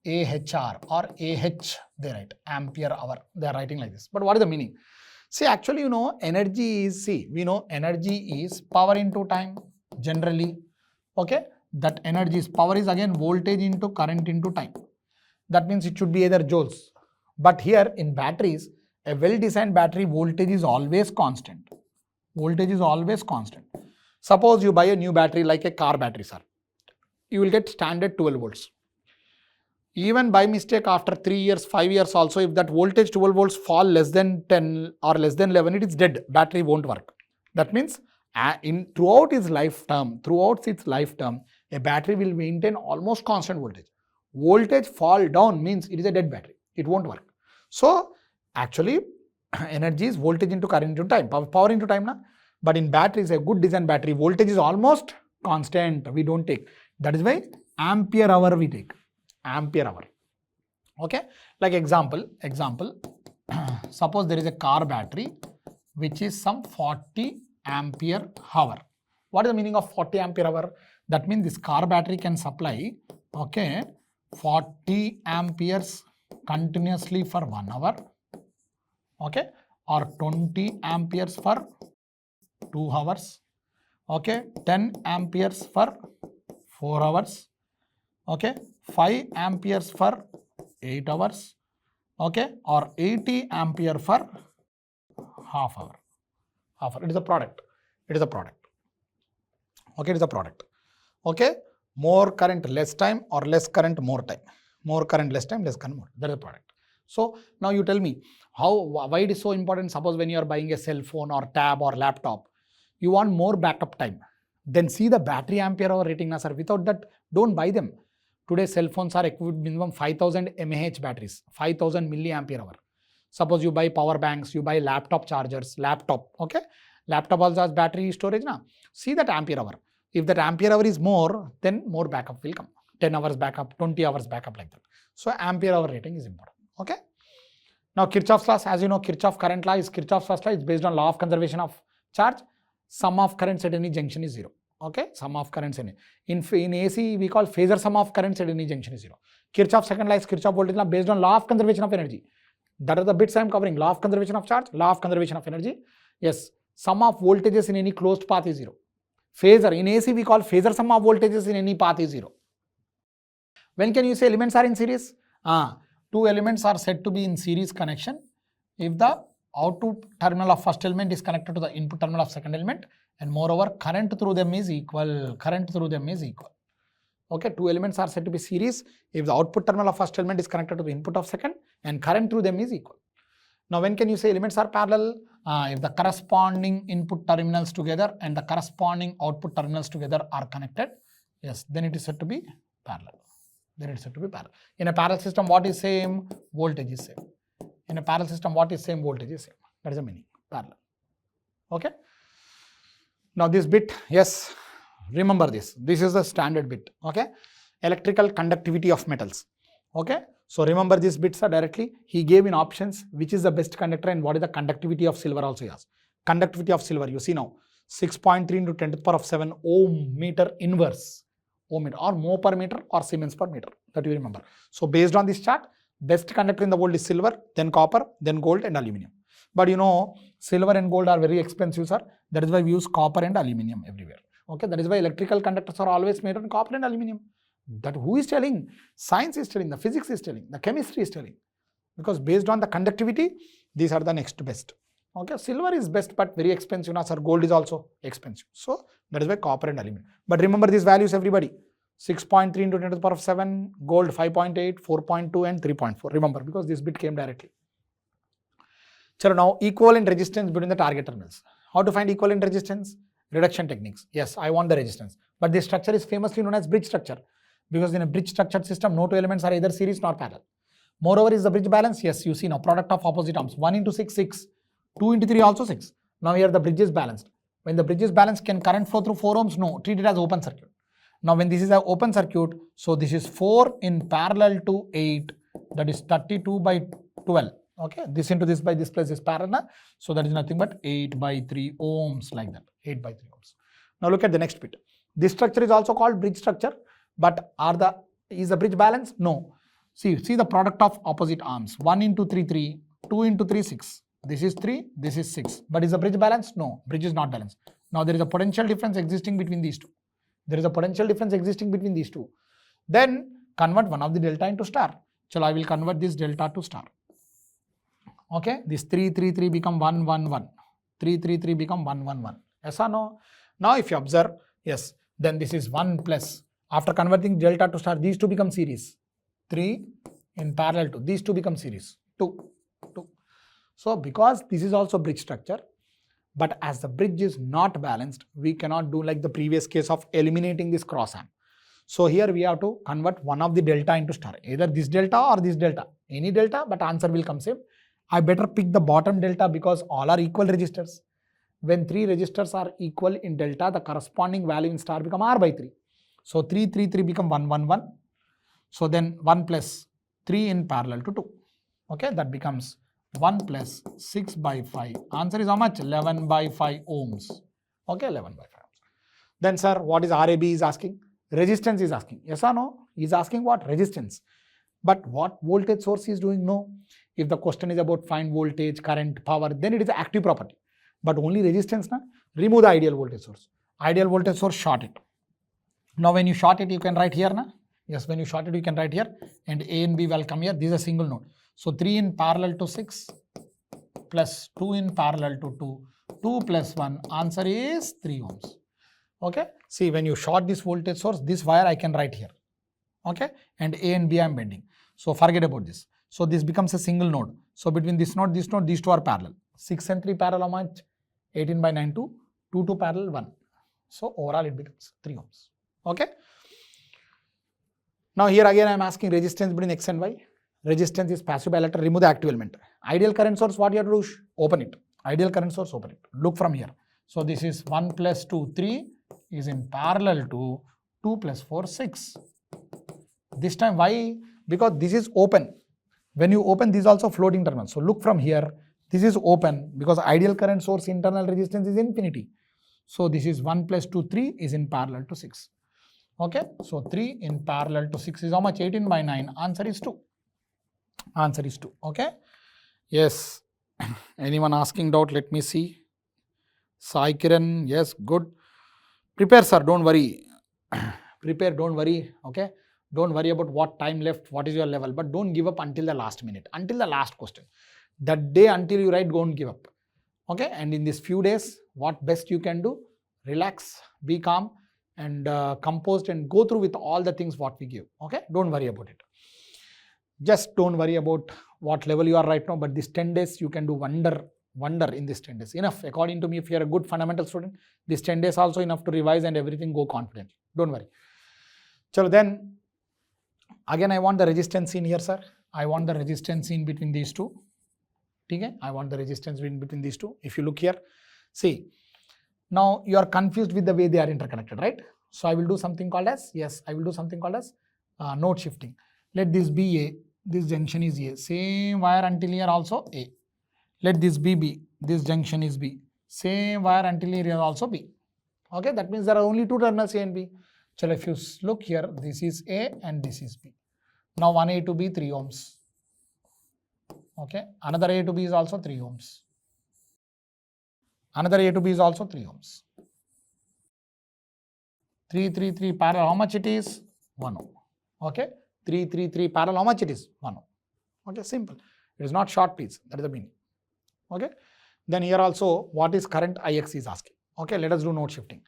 AHR or AH, they write ampere hour. They are writing like this. But what is the meaning? See, actually, energy is, we know energy is power into time generally. Okay, that energy is, power is again voltage into current into time. That means it should be either joules. But here in batteries, a well-designed battery voltage is always constant. Voltage is always constant. Suppose you buy a new battery like a car battery, sir. You will get standard 12 volts. Even by mistake after 3 years, 5 years also, if that voltage 12 volts fall less than 10 or less than 11, it is dead. Battery won't work. That means throughout its lifetime, a battery will maintain almost constant voltage. Voltage fall down means it is a dead battery. It won't work. So actually energy is voltage into current into time, power into time. But in batteries, a good design battery, voltage is almost constant. We don't take. That is why ampere hour we take. Ampere hour. Okay. Like example, suppose there is a car battery which is some 40 ampere hour. What is the meaning of 40 ampere hour? That means this car battery can supply, okay, 40 amperes continuously for 1 hour, okay, or 20 amperes for 2 hours, okay, 10 amperes for 4 hours, okay, 5 amperes for 8 hours, okay, or 80 ampere for half hour. It is a product. It is a product. Okay, it is a product. Okay, more current, less time, or less current, more time. More current, less time, less current, more. That is a product. So now you tell me why it is so important. Suppose when you are buying a cell phone or tab or laptop, you want more backup time. Then see the battery ampere hour rating, sir. Without that, don't buy them. Today cell phones are equipped minimum 5000 mAh batteries, 5000 milliampere hour. Suppose you buy power banks, you buy laptop chargers, okay. Laptop also has battery storage. See that ampere hour. If that ampere hour is more, then more backup will come. 10 hours backup, 20 hours backup, like that. So ampere hour rating is important. Okay. Now Kirchhoff's law, as you know, Kirchhoff current law is Kirchhoff's first law. It's based on law of conservation of charge. Sum of currents at any junction is 0. Okay, sum of currents in AC we call phasor sum of currents at any junction is 0. Kirchhoff's second law is Kirchhoff voltage law based on law of conservation of energy. That are the bits I am covering. Law of conservation of charge, law of conservation of energy. Yes, sum of voltages in any closed path is 0. Phasor in AC we call phasor sum of voltages in any path is 0. When can you say elements are in series? Two elements are said to be in series connection if the output terminal of first element is connected to the input terminal of second element, and moreover current through them is equal. Okay, two elements are said to be series if the output terminal of first element is connected to the input of second and current through them is equal. Now when can you say elements are parallel? If the corresponding input terminals together and the corresponding output terminals together are connected, yes, then it is said to be parallel. In a parallel system, what is same? Voltage is same. In a parallel system, what is same? Voltage is same. That is the meaning, parallel. Okay. Now this bit, yes, remember this. This is the standard bit. Okay. Electrical conductivity of metals. Okay. So remember these bits are directly. He gave in options which is the best conductor and what is the conductivity of silver also he asked. Conductivity of silver, you see now, 6.3 into 10 to the power of 7 ohm meter inverse. Ohm meter or mho per meter or Siemens per meter, that you remember. So based on this chart, best conductor in the world is silver, then copper, then gold and aluminum. But you know, silver and gold are very expensive, sir. That is why we use copper and aluminum everywhere. Okay, that is why electrical conductors are always made on copper and aluminum. That who is telling? Science is telling, the physics is telling, the chemistry is telling. Because based on the conductivity, these are the next best. Okay, silver is best but very expensive now, sir. Gold is also expensive. So that is why copper and aluminum. But remember these values, everybody. 6.3 into 10 to the power of 7, gold 5.8, 4.2 and 3.4. Remember, because this bit came directly. So now equivalent resistance between the target terminals. How to find equivalent resistance? Reduction techniques. Yes, I want the resistance. But this structure is famously known as bridge structure. Because in a bridge structured system, no two elements are either series nor parallel. Moreover, is the bridge balance? Yes, you see now, product of opposite arms. 1 into 6, 6. 2 into 3 also 6. Now here the bridge is balanced. When the bridge is balanced, can current flow through 4 ohms? No, treat it as open circuit. Now when this is an open circuit, so this is 4 in parallel to 8, that is 32 by 12. Okay, this into this by this plus is parallel. So that is nothing but 8 by 3 ohms, like that, 8 by 3 ohms. Now look at the next bit. This structure is also called bridge structure, but is the bridge balanced? No. See the product of opposite arms. 1 into 3, 3, 2 into 3, 6. This is 3, this is 6. But is the bridge balanced? No, bridge is not balanced. Now there is a potential difference existing between these two. Then convert one of the delta into star. So I will convert this delta to star. Okay, this 3, 3, 3 become 1, 1, 1. 3, 3, 3 become 1, 1, 1. Yes or no? Now if you observe, yes, then this is 1 plus. After converting delta to star, these two become series. 3 in parallel to, these two become series. 2. So because this is also bridge structure, but as the bridge is not balanced, we cannot do like the previous case of eliminating this cross arm. So here we have to convert one of the delta into star, either this delta or this delta, any delta, but answer will come same. I better pick the bottom delta because all are equal resistors. When 3 resistors are equal in delta, the corresponding value in star become R by 3. So 3, 3, 3 become 1, 1, 1. So then 1 plus 3 in parallel to 2. Okay, that becomes 1 plus 6 by 5. Answer is how much? 11 by 5 ohms. Okay, 11 by 5 ohms. Then sir, what is RAB is asking? Resistance is asking. Yes or no? He is asking what? Resistance. But what voltage source he is doing? No. If the question is about find voltage, current, power, then it is an active property. But only resistance, na? Remove the ideal voltage source. Ideal voltage source, short it. Now when you short it, you can write here, na? Yes, when you short it, you can write here. And A and B will come here. This is a single node. So 3 in parallel to 6 plus 2 in parallel to 2. 2 plus 1. Answer is 3 ohms. Okay. See, when you short this voltage source, this wire I can write here. Okay. And A and B I am bending. So forget about this. So this becomes a single node. So between this node, these two are parallel. 6 and 3 parallel, how much? 18 by 9, 2. 2 parallel, 1. So overall it becomes 3 ohms. Okay. Now here again I am asking resistance between X and Y. Resistance is passive bilateral. Remove the active element. Ideal current source, what you have to do? Open it. Ideal current source, open it. Look from here. So this is 1 plus 2, 3 is in parallel to 2 plus 4, 6. This time why? Because this is open. When you open, this is also floating terminal. So look from here, this is open because ideal current source internal resistance is infinity. So this is 1 plus 2, 3 is in parallel to 6. Okay, so 3 in parallel to 6 is how much? 18 by 9. Answer is 2. Answer is 2. Okay. Yes. Anyone asking doubt? Let me see. Sai Kiran, yes, good. Prepare, sir, don't worry. Prepare, don't worry. Okay. Don't worry about what time left, what is your level, but don't give up until the last minute, until the last question. That day until you write, don't give up. Okay. And in these few days, what best you can do? Relax, be calm and composed and go through with all the things what we give. Okay. Don't worry about it. Just don't worry about what level you are right now, but these 10 days you can do wonder in these 10 days. Enough. According to me, if you are a good fundamental student, these 10 days also enough to revise and everything go confidently. Don't worry. So then, again I want the resistance in here, sir. I want the resistance in between these two. Okay? I want the resistance in between these two. If you look here, see, now you are confused with the way they are interconnected, right? So I will do something called as, node shifting. Let this be A, this junction is A, same wire until here also A. Let this be B, this junction is B, same wire until here also B. Okay, that means there are only two terminals A and B. So if you look here, this is A and this is B. Now one A to B, 3 ohms. Okay, another A to B is also 3 ohms. Another A to B is also 3 ohms. 3, 3, 3 parallel, how much it is? 1 ohm. Okay, 3, 3, 3 parallel, how much it is? 1 ohm. Okay, simple. It is not short, please. That is the meaning. Okay, then here also, what is current Ix is asking. Okay, let us do node shifting.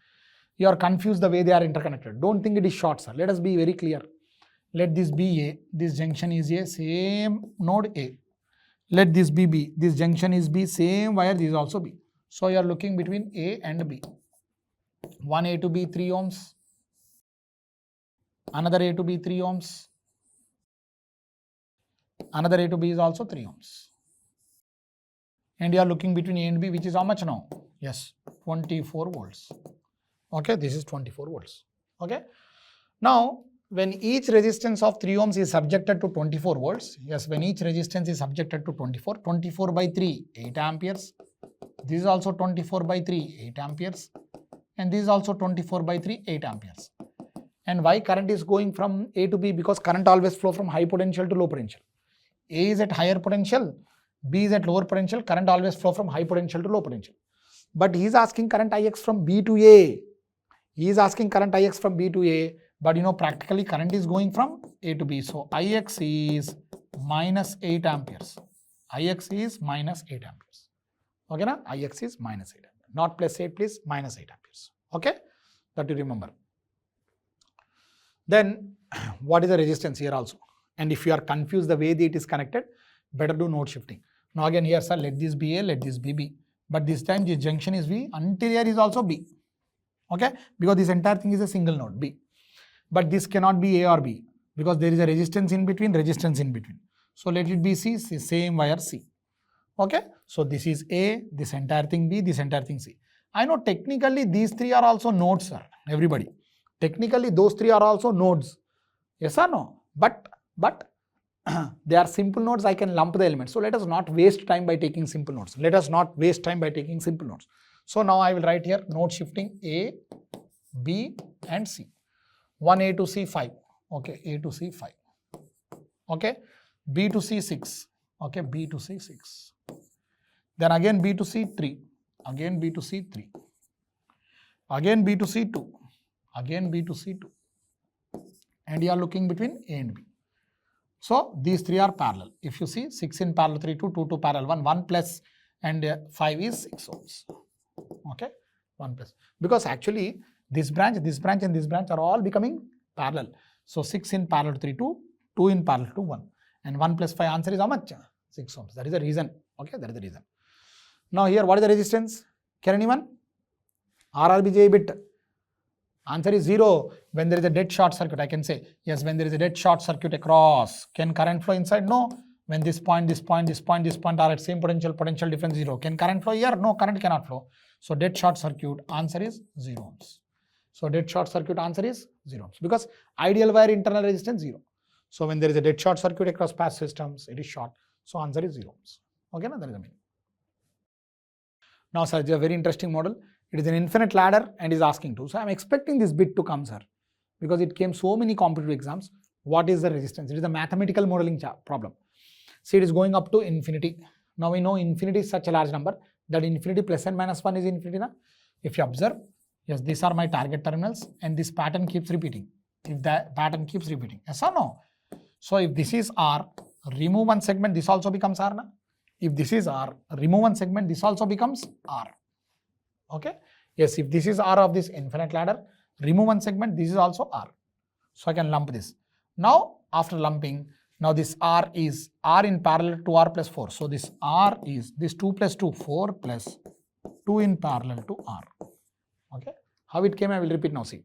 You are confused the way they are interconnected. Don't think it is short, sir. Let us be very clear. Let this be A, this junction is A, same node A. Let this be B, this junction is B, same wire, this is also B. So you are looking between A and B. One A to B, 3 ohms. Another A to B, 3 ohms. Another A to B is also 3 ohms. And you are looking between A and B, which is how much now? Yes, 24 volts. Okay, this is 24 volts. Okay. Now, when each resistance of 3 ohms is subjected to 24 volts, yes, when each resistance is subjected to 24 by 3, 8 amperes. This is also 24 by 3, 8 amperes. And this is also 24 by 3, 8 amperes. And why current is going from A to B? Because current always flow from high potential to low potential. A is at higher potential, B is at lower potential, current always flow from high potential to low potential. But he is asking current Ix from B to A. He is asking current Ix from B to A, but you know practically current is going from A to B. So Ix is minus 8 amperes. Ix is minus 8 amperes. Okay, na? Ix is minus 8 amperes. Not plus 8, please, minus 8 amperes. Okay, that you remember. Then what is the resistance here also? And if you are confused the way that it is connected, better do node shifting. Now again here, sir, let this be A, let this be B. But this time this junction is B, until here is also B. Okay, because this entire thing is a single node B. But this cannot be A or B because there is a resistance in between. So let it be C, same wire C. Okay, so this is A, this entire thing B, this entire thing C. I know technically these three are also nodes, sir. Everybody. Technically those three are also nodes. Yes or no? But they are simple nodes. I can lump the elements. So let us not waste time by taking simple nodes. So now I will write here node shifting A, B and C. 1 A to C 5. Okay, A to C 5. Okay, B to C 6. Okay, B to C 6. Then again B to C 3. Again B to C 3. Again B to C 2. Again B to C 2. And you are looking between A and B. So these three are parallel. If you see 6 in parallel 3 to 2 to parallel 1, 1 plus and 5 is 6 ohms. Okay, 1 plus. Because actually this branch and this branch are all becoming parallel. So 6 in parallel 3 to 2 in parallel to 1. And 1 plus 5 answer is how much? 6 ohms. That is the reason. Okay, that is the reason. Now here what is the resistance? Can anyone? RRB JE bit. Answer is 0. When there is a dead short circuit, I can say, yes, when there is a dead short circuit across, can current flow inside? No. When this point are at same potential difference 0. Can current flow here? No, current cannot flow. So dead short circuit answer is 0 ohms. So dead short circuit answer is 0 ohms because ideal wire internal resistance 0. So when there is a dead short circuit across passive systems, it is short. So answer is 0 ohms. Okay, now that is the meaning. Now sir, it is a very interesting model. It is an infinite ladder and is asking to. So I am expecting this bit to come, sir, because it came so many competitive exams. What is the resistance? It is a mathematical modeling problem. See, it is going up to infinity. Now we know infinity is such a large number that infinity plus and minus 1 is infinity. Na? If you observe, yes, these are my target terminals and this pattern keeps repeating. If that pattern keeps repeating, yes or no? So if this is R, remove one segment, this also becomes R. Na? If this is R, remove one segment, this also becomes R. Okay? Yes, if this is R of this infinite ladder, remove one segment, this is also R. So I can lump this. Now, after lumping, now this R is R in parallel to R plus 4. So this R is this 2 plus 2, 4 plus 2 in parallel to R. Okay? How it came, I will repeat now, see.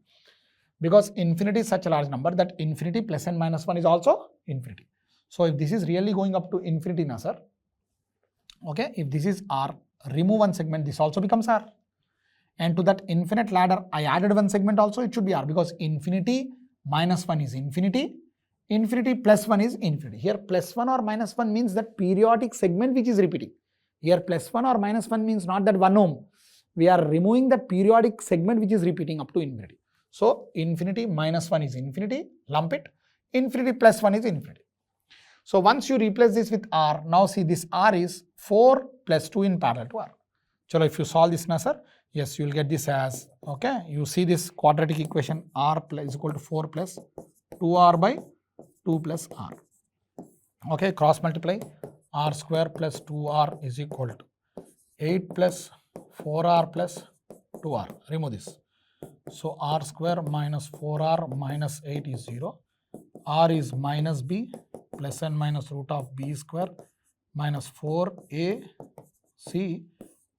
Because infinity is such a large number that infinity plus and minus 1 is also infinity. So if this is really going up to infinity now, sir, okay, if this is R, remove one segment, this also becomes R. And to that infinite ladder, I added one segment also, it should be R, because infinity minus 1 is infinity, infinity plus 1 is infinity. Here plus 1 or minus 1 means that periodic segment which is repeating. Here plus 1 or minus 1 means not that 1 ohm. We are removing that periodic segment which is repeating up to infinity. So infinity minus 1 is infinity, lump it, infinity plus 1 is infinity. So once you replace this with R, now see this R is 4 plus 2 in parallel to R. Chalo, if you solve this now, sir, yes, you will get this as, okay, you see this quadratic equation R is equal to 4 plus 2R by 2 plus R. Okay, cross multiply, R square plus 2R is equal to 8 plus 4R plus 2R. Remove this. So R square minus 4R minus 8 is 0. R is minus B plus and minus root of B square minus 4AC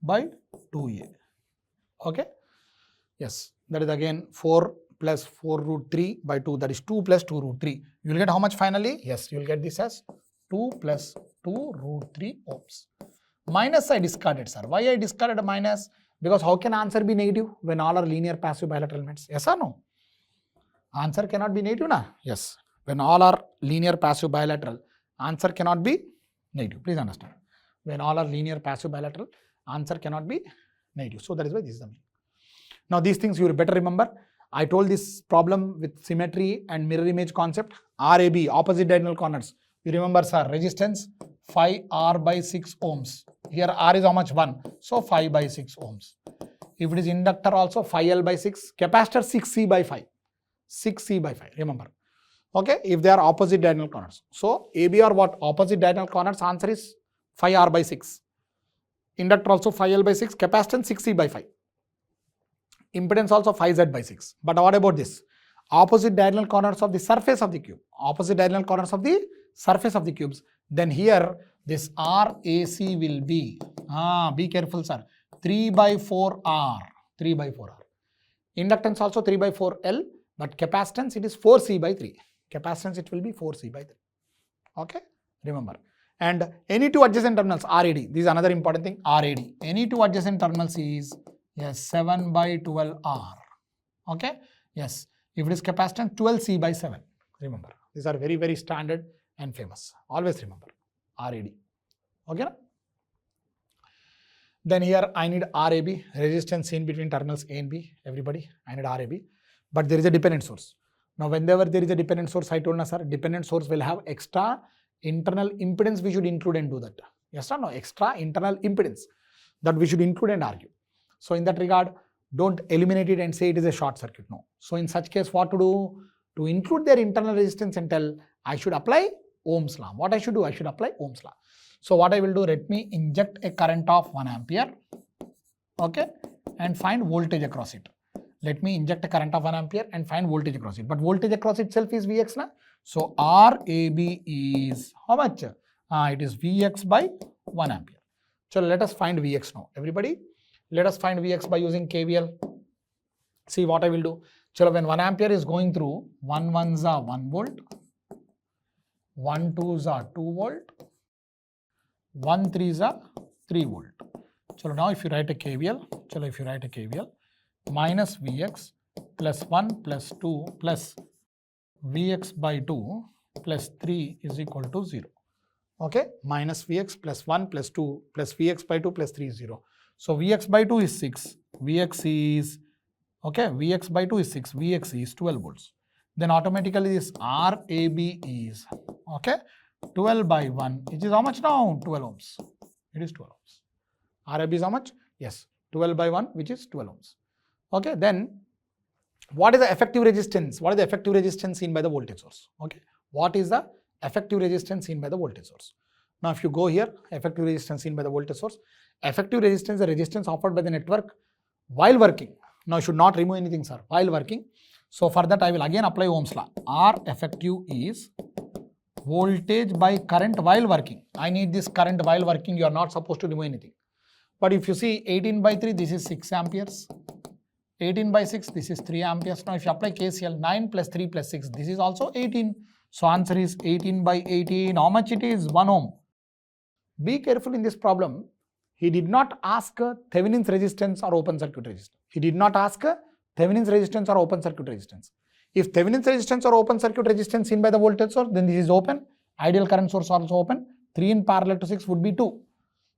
by 2A. Okay? Yes, that is again 4 plus 4 root 3 by 2, that is 2 plus 2 root 3. You will get how much finally? Yes, you will get this as 2 plus 2 root 3 ohms. Minus I discarded, sir. Why I discarded a minus? Because how can answer be negative when all are linear passive bilateral elements? Yes or no? Answer cannot be negative, na? Yes. When all are linear passive bilateral, answer cannot be negative. Please understand. When all are linear passive bilateral, answer cannot be negative. So that is why this is the meaning. Now these things you better remember. I told this problem with symmetry and mirror image concept. RAB, opposite diagonal corners. You remember, sir, resistance 5R by 6 ohms. Here R is how much? 1. So 5 by 6 ohms. If it is inductor also 5L by 6. Capacitor 6C by 5. 6C by 5. Remember. Okay. If they are opposite diagonal corners. So AB are what? Opposite diagonal corners. Answer is 5R by 6. Inductor also 5L by 6. Capacitance 6C by 5. Impedance also 5Z by 6. But what about this? Opposite diagonal corners of the surface of the cube. Opposite diagonal corners of the surface of the cubes. Then here this RAC will be, be careful, sir, 3 by 4R. 3 by 4R. Inductance also 3 by 4L. But capacitance it is 4C by 3. Capacitance it will be 4C by 3. Okay. Remember. And any two adjacent terminals RAD. This is another important thing. RAD. Any two adjacent terminals is, yes, 7 by 12R. Okay. Yes. If it is capacitance, 12C by 7. Remember. These are very, very standard and famous. Always remember. RAD. Okay. Then here I need RAB. Resistance in between terminals A and B. Everybody. I need RAB. But there is a dependent source. Now whenever there is a dependent source, I told you, sir, dependent source will have extra internal impedance we should include and do that. Yes or no? Extra internal impedance that we should include and argue. So in that regard, don't eliminate it and say it is a short circuit. No. So in such case, what to do? To include their internal resistance and tell I should apply Ohm's law. What I should do? I should apply Ohm's law. So what I will do, let me inject a current of 1 ampere. Okay. And find voltage across it. Let me inject a current of 1 ampere and find voltage across it. But voltage across itself is Vx. Na? So RAB is how much? It is Vx by 1 ampere. So let us find Vx now. Everybody, let us find Vx by using KVL. See what I will do. So when 1 ampere is going through, 1 1s are 1 volt, 1 2s are 2 volt, 1 3s are 3 volt. So now if you write a KVL, minus Vx plus 1 plus 2 plus Vx by 2 plus 3 is equal to 0. Okay, minus Vx plus 1 plus 2 plus Vx by 2 plus 3 is 0. So Vx by 2 is 6, Vx is, okay, Vx by 2 is 6, Vx is 12 volts. Then automatically this RAB is, okay, 12 by 1, which is how much now? 12 ohms. It is 12 ohms. RAB is how much? Yes, 12 by 1, which is 12 ohms. Okay, then what is the effective resistance? What is the effective resistance seen by the voltage source? Okay, what is the effective resistance seen by the voltage source? Now, if you go here, effective resistance seen by the voltage source, effective resistance is the resistance offered by the network while working. Now, you should not remove anything, sir, while working. So, for that, I will again apply Ohm's law. R effective is voltage by current while working. I need this current while working. You are not supposed to remove anything. But if you see 18 by 3, this is 6 amperes. 18 by 6, this is 3 amperes. Now, if you apply KCL, 9 plus 3 plus 6, this is also 18. So, answer is 18 by 18. How much it is? 1 ohm. Be careful in this problem. He did not ask Thevenin's resistance or open circuit resistance. He did not ask Thevenin's resistance or open circuit resistance. If Thevenin's resistance or open circuit resistance seen by the voltage source, then this is open. Ideal current source also open. 3 in parallel to 6 would be 2.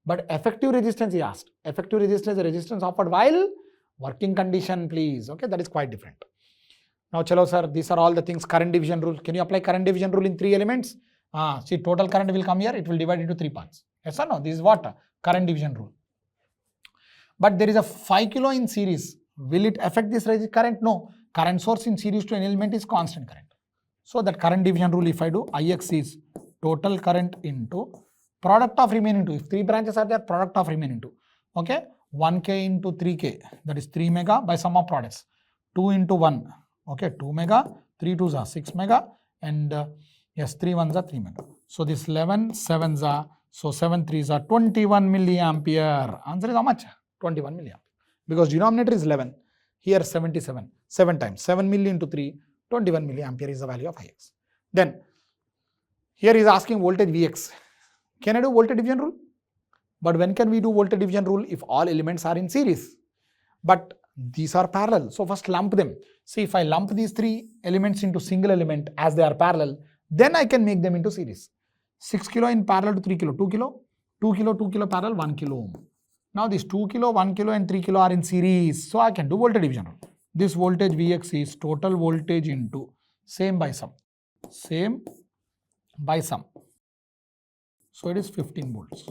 But effective resistance he asked. Effective resistance is the resistance offered while working condition, please. Okay, that is quite different. Now, chalo sir, these are all the things. Current division rule. Can you apply current division rule in 3 elements? See, total current will come here. It will divide into 3 parts. Yes or no? This is what? Current division rule. But there is a 5 kilo in series. Will it affect this current? No. Current source in series to an element is constant current. So, that current division rule, if I do, Ix is total current into product of remaining 2. If 3 branches are there, product of remaining 2. Okay. 1K into 3K, that is 3 mega by sum of products. 2 into 1, okay, 2 mega, 3 2s are 6 mega, and yes, 3 1s are 3 mega. So, this 11 7s are, so 7 3s are 21 milliampere. Answer is how much? 21 milliampere. Because denominator is 11, here 77, 7 times, 7 milli into 3, 21 milliampere is the value of Ix. Then, here he is asking voltage Vx. Can I do voltage division rule? But when can we do voltage division rule? If all elements are in series. But these are parallel. So, first lump them. See, if I lump these 3 elements into single element as they are parallel, then I can make them into series. 6 kilo in parallel to 3 kilo, 2 kilo, 2 kilo, 2 kilo parallel, 1 kilo ohm. Now, these 2 kilo, 1 kilo and 3 kilo are in series. So, I can do voltage division rule. This voltage Vx is total voltage into same by sum. Same by sum. So, it is 15 volts.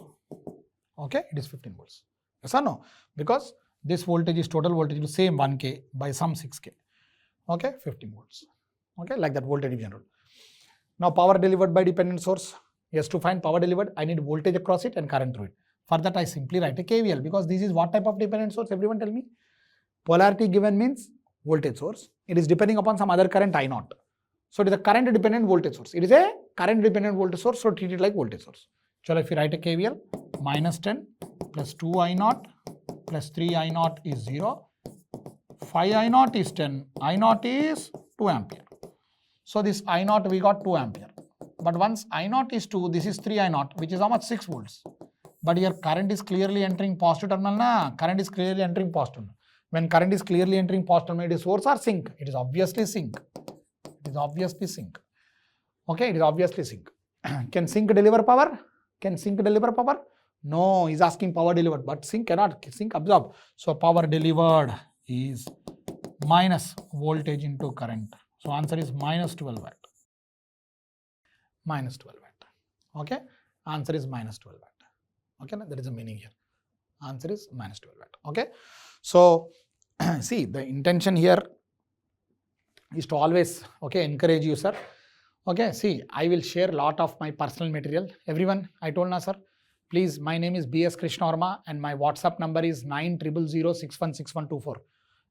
Okay, it is 15 volts. Yes or no? Because this voltage is total voltage to same 1K by some 6K. Okay, 15 volts. Okay, like that voltage division rule. Now, power delivered by dependent source. Yes, to find power delivered, I need voltage across it and current through it. For that, I simply write a KVL because this is what type of dependent source? Everyone tell me. Polarity given means voltage source. It is depending upon some other current I0. So, it is a current dependent voltage source. It is a current dependent voltage source, so treat it like voltage source. So, if you write a KVL, minus 10 plus 2 I0 plus 3 I0 is 0, 5 I0 is 10, I0 is 2 ampere. So, this I0 we got 2 ampere. But once I0 is 2, this is 3 I0, which is how much? 6 volts. But here current is clearly entering positive terminal, na? Current is clearly entering positive terminal. When current is clearly entering positive terminal, it is source or sink? It is obviously sink. It is obviously sink. Okay, it is obviously sink. Can sink deliver power? Can sink deliver power? No, he is asking power delivered, but sink cannot. Sink absorb. So, power delivered is minus voltage into current. So, answer is minus 12 watt. Minus 12 watt. Okay, answer is minus 12 watt. Okay, that is the meaning here. Answer is minus 12 watt. Okay, so see, the intention here is to always encourage you, sir. Okay, see, I will share a lot of my personal material. Everyone, I told na, sir. Please, my name is B.S. Krishna and my WhatsApp number is 9000616124.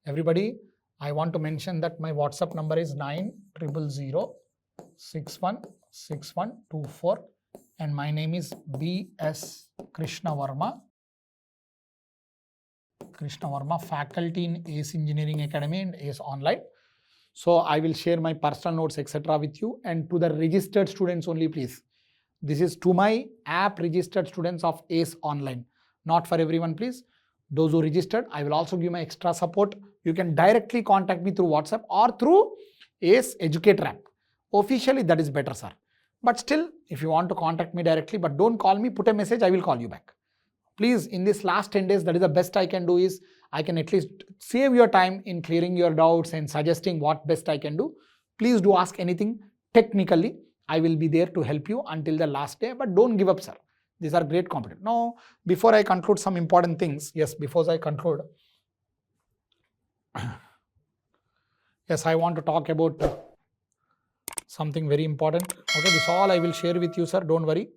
Everybody, I want to mention that my WhatsApp number is 9000616124 and my name is B.S. Krishna Varma, faculty in ACE Engineering Academy and ACE Online. So, I will share my personal notes etc. with you and to the registered students only, please. This is to my app registered students of ACE Online, not for everyone, please. Those who registered, I will also give my extra support. You can directly contact me through WhatsApp or through ACE Educator app. Officially, that is better, sir. But still, if you want to contact me directly, but don't call me, put a message, I will call you back. Please, in this last 10 days, that is the best I can do is, I can at least save your time in clearing your doubts and suggesting what best I can do. Please do ask anything technically. I will be there to help you until the last day, but don't give up, sir. These are great competitors. Now, before I conclude some important things, yes, before I conclude, yes, I want to talk about something very important. Okay, this all I will share with you, sir. Don't worry.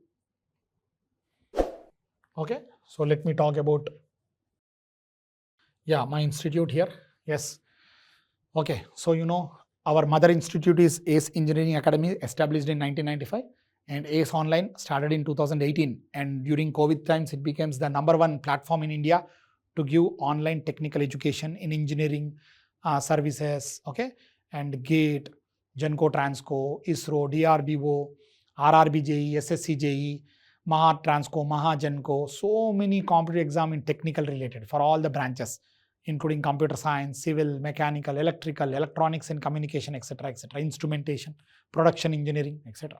Okay, so let me talk about, yeah, my institute here. Yes. Okay, so you know, our mother institute is ACE Engineering Academy, established in 1995, and ACE Online started in 2018. And during COVID times, it becomes the #1 platform in India to give online technical education in engineering services. Okay, and GATE, Genco Transco, ISRO, DRBO, RRB JE, SSC JE, Maha Transco, Maha Genco, so many competitive exam in technical related for all the branches, including computer science, civil, mechanical, electrical, electronics and communication, etc., instrumentation, production engineering, etc.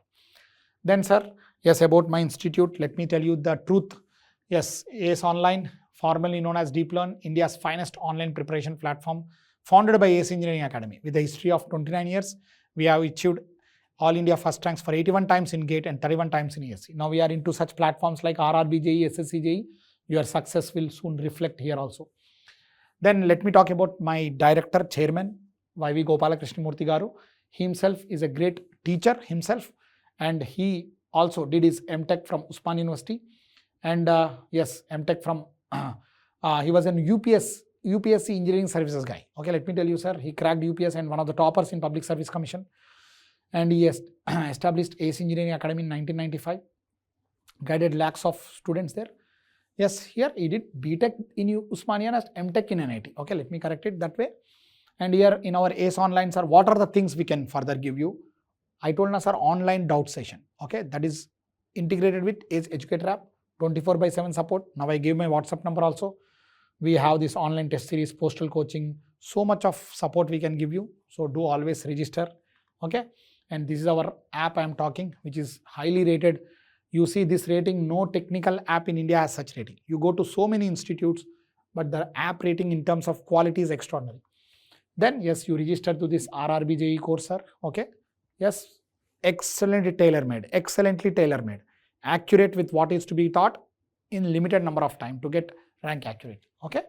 Then, sir, yes, about my institute, let me tell you the truth. Yes, ACE Online, formerly known as DeepLearn, India's finest online preparation platform, founded by ACE Engineering Academy. With a history of 29 years, we have achieved All India first ranks for 81 times in GATE and 31 times in ESC. Now we are into such platforms like RRB JE, SSC JE. Your success will soon reflect here also. Then let me talk about my director, chairman, YV Gopalakrishna Garu. He himself is a great teacher himself, and he also did his MTech from Usman University. And yes, MTech from, he was an UPSC engineering services guy. Okay, let me tell you, sir, he cracked UPS and one of the toppers in Public Service Commission. And he has established ACE Engineering Academy in 1995, guided lakhs of students there. Yes, here he did BTech in Usmania and MTech in NIT. Okay, let me correct it that way. And here in our ACE Online, sir, what are the things we can further give you? I told us, sir, online doubt session. Okay, that is integrated with ACE Educator app, 24/7 support. Now I gave my WhatsApp number also. We have this online test series, postal coaching, so much of support we can give you. So do always register. Okay. And this is our app I am talking, which is highly rated. You see this rating, no technical app in India has such rating. You go to so many institutes, but the app rating in terms of quality is extraordinary. Then, yes, you register to this RRB JE course, sir. Okay. Yes, excellently tailor-made, accurate with what is to be taught in limited number of time to get rank accurate. Okay.